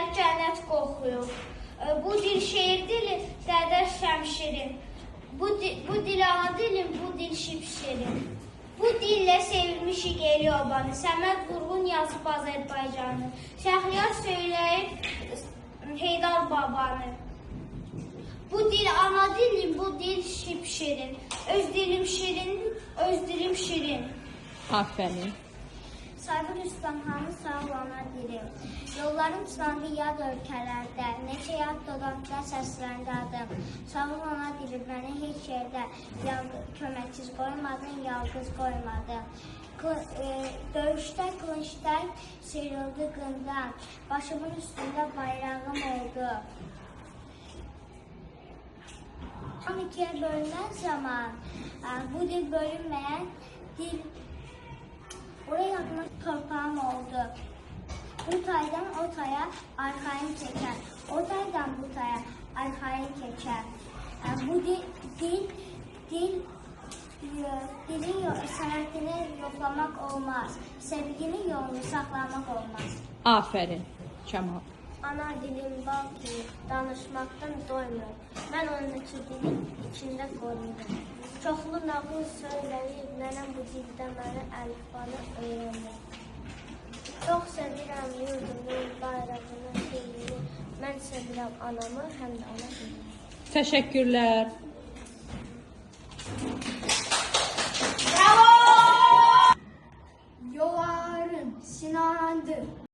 dillər cənnət qoxuyur. Bu dil şeir dili, Dədə Şəmşirin. Bu dil ana dilim, bu dil şipşirin. Bu dillə sevilmişik eli obanı, Səməd Vurğun yazıb Azərbaycanı, Şəhriyar söyləyib Heydar babanı. Bu dil ana dilim, bu dil şipşirin. Öz dilim şirin, öz dilim şirin. Aferin. Sabir Üstəmhanı sağ olana dilim. Yollarım sırandı yad ölkələrdə, neçə yad dodaqda səsləndi adım. Sağ olana dilim, məni heç yerdə köməksiz qoymadın, yalqız qoymadın. Döyüşdə qılınclar sıyrıldı qından, başımın üstündə bayrağım oldu. 12'ye bölünen zaman bu dil bölünmeyen dil oraya atmak torpağım oldu. Bu taydan o taya arkaim çeker. O taydan bu taya arkaim geçer. Bu dilin sanatını yoklamak olmaz. Sevginin yolunu saklamak olmaz. Aferin Kemal. Ana dilim bal gibi danışmaktan doymuyor. Ben ondaki dilin içinde koruyorum. Çoxlu nağıl söyləyib, nənəm bu dildə mənə əlifbanı öyrənir. Çox sevirəm yurdumu, bayrağını, dilini. Mən sevirəm anamı, həm də ana dilini. Teşekkürler. Bravo! Yolarım, sinandı.